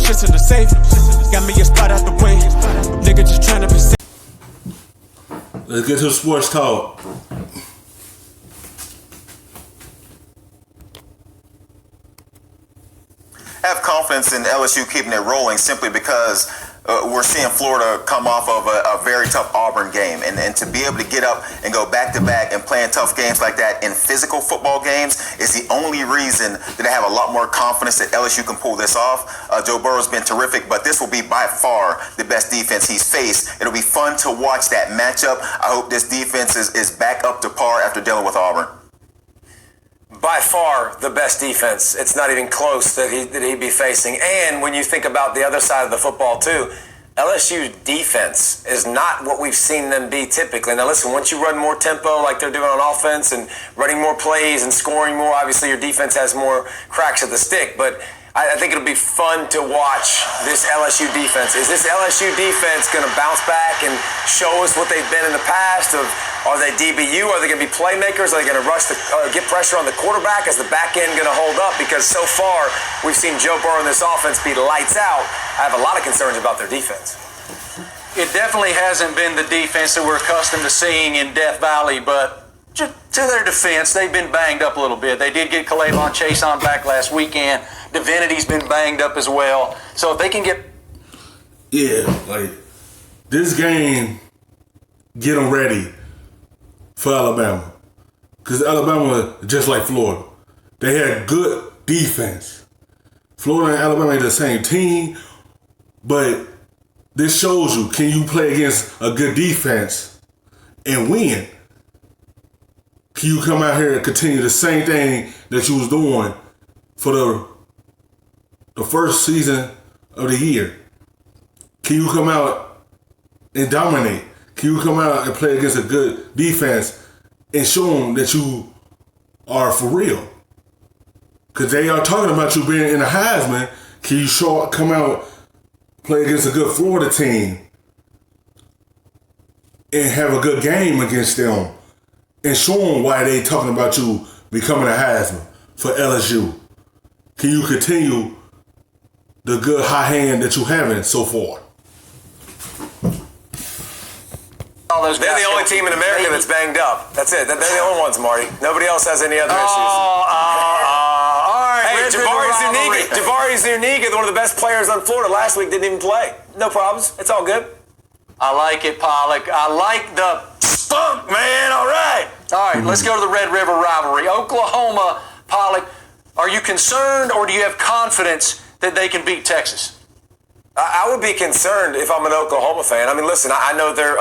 shit's in the safe. Got me a spot out the way. Nigga just tryna be safe. Let's get to the sports talk. I have confidence in LSU keeping it rolling simply because we're seeing Florida come off of a very tough Auburn game. And to be able to get up and go back-to-back and playing tough games like that in physical football games is the only reason that I have a lot more confidence that LSU can pull this off. Joe Burrow's been terrific, but this will be by far the best defense he's faced. It'll be fun to watch that matchup. I hope this defense is back up to par after dealing with Auburn. By far the best defense. It's not even close that he'd be facing. And when you think about the other side of the football too, LSU's defense is not what we've seen them be typically. Now listen, once you run more tempo like they're doing on offense and running more plays and scoring more, obviously your defense has more cracks at the stick. But I think it'll be fun to watch this LSU defense. Is this LSU defense going to bounce back and show us what they've been in the past? Are they DBU? Are they going to be playmakers? Are they going to rush get pressure on the quarterback? Is the back end going to hold up? Because so far, we've seen Joe Burrow in this offense be lights out. I have a lot of concerns about their defense. It definitely hasn't been the defense that we're accustomed to seeing in Death Valley, but to their defense, they've been banged up a little bit. They did get K'Lavon Chaisson back last weekend. Divinity's been banged up as well. So if they can get... Yeah, like, this game, get them ready for Alabama. Because Alabama, just like Florida, they had good defense. Florida and Alabama ain't the same team, but this shows you, can you play against a good defense and win? Can you come out here and continue the same thing that you was doing for the first season of the year? Can you come out and dominate? Can you come out and play against a good defense and show them that you are for real? Because they are talking about you being in the Heisman. Can you come out, play against a good Florida team and have a good game against them and show them why they talking about you becoming a Heisman for LSU? Can you continue the good high hand that you having so far? They're the only team in America that's banged up. That's it. They're the only ones, Marty. Nobody else has any other issues. All right. Hey, Jabari Zuniga, one of the best players on Florida last week, didn't even play. No problems. It's all good. I like it, Pollock. I like the spunk, man. All right. All right, let's go to the Red River rivalry. Oklahoma, Pollock, are you concerned or do you have confidence that they can beat Texas? I would be concerned if I'm an Oklahoma fan. I mean, listen, I know their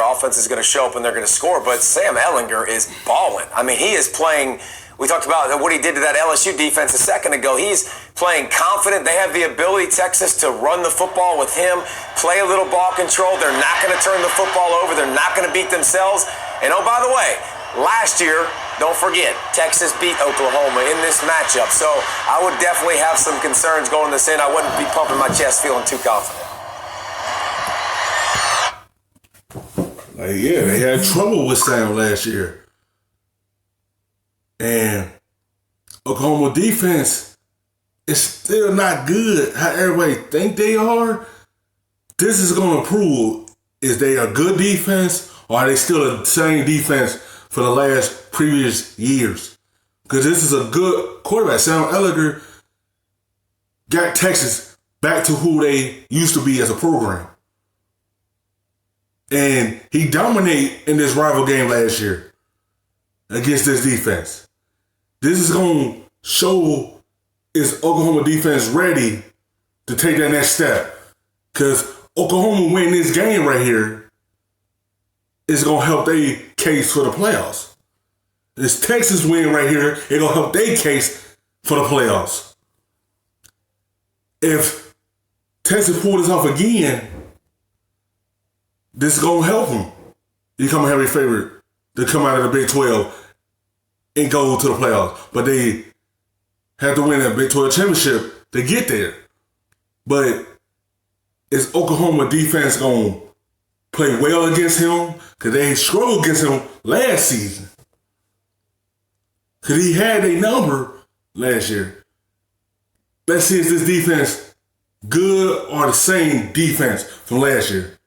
offense is going to show up and they're going to score, but Sam Ehlinger is balling. I mean, he is playing. We talked about what he did to that LSU defense a second ago. He's playing confident. They have the ability, Texas, to run the football with him, play a little ball control. They're not going to turn the football over. They're not going to beat themselves. And oh, by the way, last year, don't forget, Texas beat Oklahoma in this matchup. So I would definitely have some concerns going this in. I wouldn't be pumping my chest feeling too confident. Like, yeah, they had trouble with Sam last year. And Oklahoma defense is still not good how everybody think they are. This is going to prove, is they a good defense or are they still the same defense for the last previous years? Because this is a good quarterback. Sam Ehlinger got Texas back to who they used to be as a program. And he dominated in this rival game last year against this defense. This is going to show, is Oklahoma defense ready to take that next step? Because Oklahoma winning this game right here is going to help their case for the playoffs. This Texas win right here, it's going to help their case for the playoffs. If Texas pull this off again, this is going to help them become a heavy favorite to come out of the Big 12 and go to the playoffs. But they have to win that Big 12 championship to get there. But is Oklahoma defense going to play well against him? Because they struggled against him last season. Because he had a number last year. Let's see if this defense good or the same defense from last year.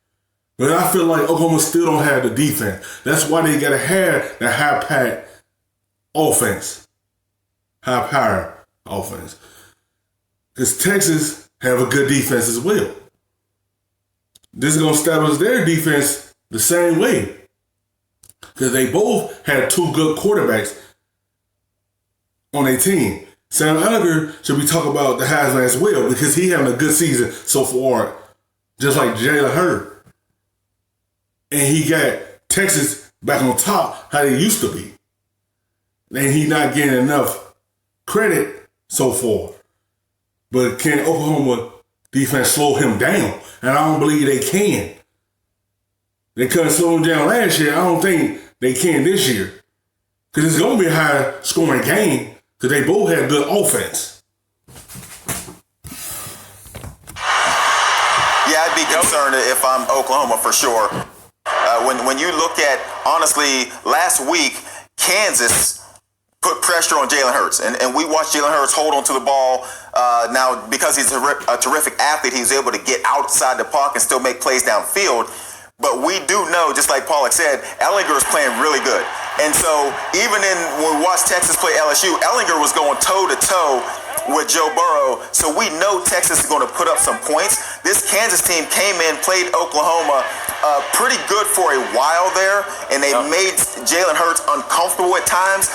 But I feel like Oklahoma still don't have the defense. That's why they gotta have the high-packed offense. High-power offense. Because Texas have a good defense as well. This is gonna establish their defense the same way. Because they both had two good quarterbacks on their team. Sam Ehlinger should be talking about the Heisman as well because he having a good season so far, just like Jalen Hurts. And he got Texas back on top how they used to be. And he not getting enough credit so far. But can Oklahoma defense slow him down? And I don't believe they can. They couldn't slow him down last year. I don't think they can this year. Because it's going to be a high scoring game because they both had good offense. Yeah, I'd be concerned if I'm Oklahoma for sure. When you look at, honestly, last week, Kansas put pressure on Jalen Hurts. And we watched Jalen Hurts hold on to the ball. Now, because he's a terrific athlete, he's able to get outside the pocket and still make plays downfield. But we do know, just like Pollock said, Ehlinger is playing really good. And so even when we watched Texas play LSU, Ehlinger was going toe-to-toe with Joe Burrow. So we know Texas is going to put up some points. This Kansas team came in, played Oklahoma pretty good for a while there, and they made Jalen Hurts uncomfortable at times.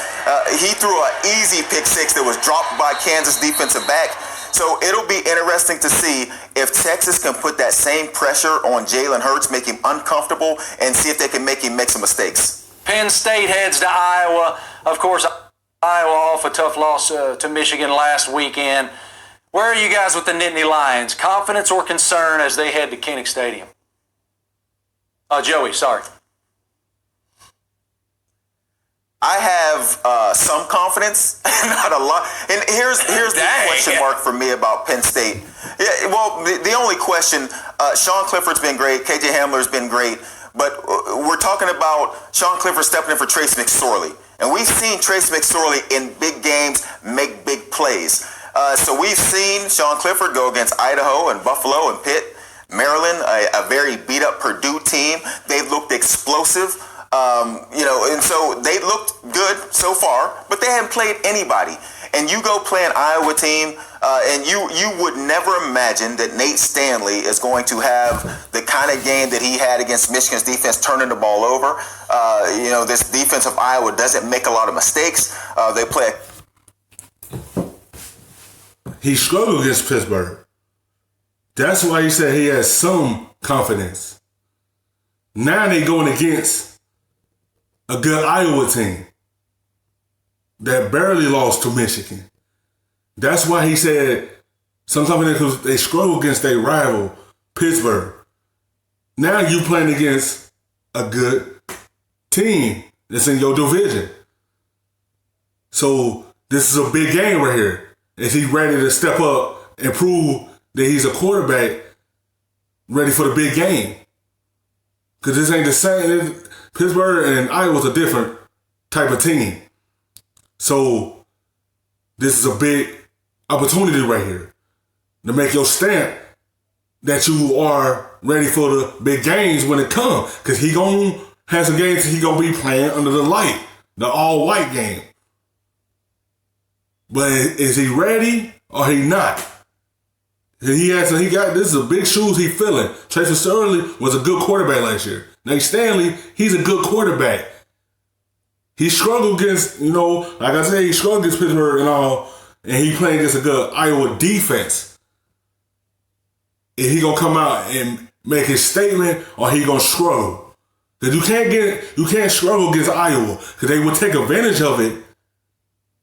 He threw an easy pick six that was dropped by Kansas defensive back. So it'll be interesting to see if Texas can put that same pressure on Jalen Hurts, make him uncomfortable, and see if they can make him make some mistakes. Penn State heads to Iowa. Of course, Iowa off a tough loss to Michigan last weekend. Where are you guys with the Nittany Lions? Confidence or concern as they head to Kinnick Stadium? Joey, sorry. I have some confidence, not a lot. And here's the question mark for me about Penn State. Yeah, well, the only question, Sean Clifford's been great, KJ Hamler's been great, but we're talking about Sean Clifford stepping in for Trace McSorley. And we've seen Trace McSorley in big games make big plays. So we've seen Sean Clifford go against Idaho and Buffalo and Pitt, Maryland, a very beat-up Purdue team. They've looked explosive. And so they looked good so far, but they haven't played anybody. And you go play an Iowa team, and you would never imagine that Nate Stanley is going to have the kind of game that he had against Michigan's defense, turning the ball over. This defense of Iowa doesn't make a lot of mistakes. They play. He struggled against Pittsburgh. That's why he said he has some confidence. Now they going against a good Iowa team that barely lost to Michigan. That's why he said some confidence because they struggle against their rival, Pittsburgh. Now you playing against a good team that's in your division. So this is a big game right here. Is he ready to step up and prove that he's a quarterback ready for the big game? Because this ain't the same. Pittsburgh and Iowa's a different type of team. So this is a big opportunity right here to make your stamp that you are ready for the big games when it comes. Because he going to have some games he going to be playing under the light, the all-white game. But is he ready or he not? This is a big shoes he filling. Trace McSorley was a good quarterback last year. Nate Stanley, he's a good quarterback. He struggled against, like I said, he struggled against Pittsburgh and all, and he playing against a good Iowa defense. Is he gonna come out and make his statement, or he gonna struggle? Because you can't struggle against Iowa because they will take advantage of it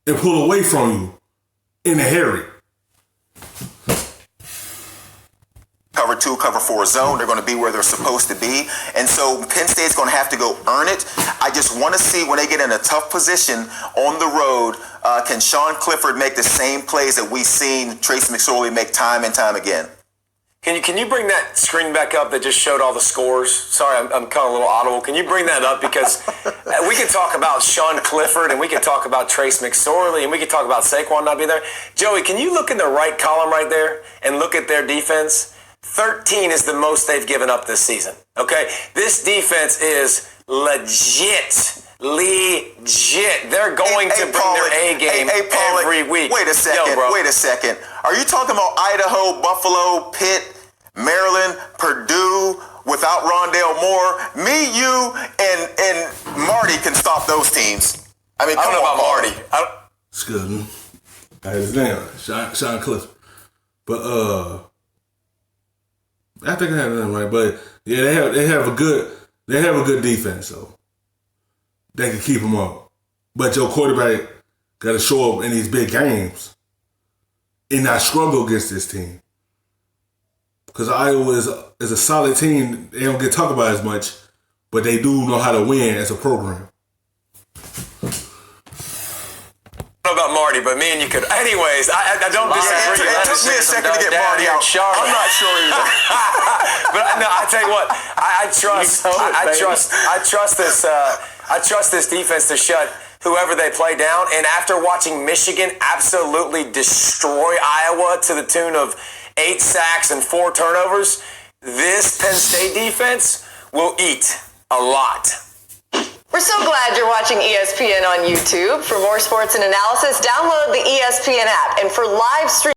and pull away from you in a hurry. Cover 2, cover 4 zone. They're going to be where they're supposed to be. And so Penn State's going to have to go earn it. I just want to see when they get in a tough position on the road, can Sean Clifford make the same plays that we've seen Trace McSorley make time and time again? Can you bring that screen back up that just showed all the scores? Sorry, I'm kind of a little audible. Can you bring that up? Because we can talk about Sean Clifford, and we can talk about Trace McSorley, and we can talk about Saquon not being there. Joey, can you look in the right column right there and look at their defense? 13 is the most they've given up this season. Okay? This defense is legit. They're going to bring their A game every week. Wait a second. Are you talking about Idaho, Buffalo, Pitt, Maryland, Purdue without Rondale Moore? Me, you, and Marty can stop those teams. I mean, I don't know about Marty. Excuse me. I had his name, Sean Clifford. But I think I have that right. But yeah, they have a good defense, so they can keep them up. But your quarterback got to show up in these big games and not struggle against this team. Because Iowa is a solid team. They don't get talked about as much, but they do know how to win as a program. I don't know about Marty, but me and you could. Anyways, I don't disagree. It took me a second to get Marty out. I'm not sure either. But no, I tell you what, I trust this defense to shut whoever they play down. And after watching Michigan absolutely destroy Iowa to the tune of 8 sacks and 4 turnovers, this Penn State defense will eat a lot. We're so glad you're watching ESPN on YouTube. For more sports and analysis, download the ESPN app. And for live stream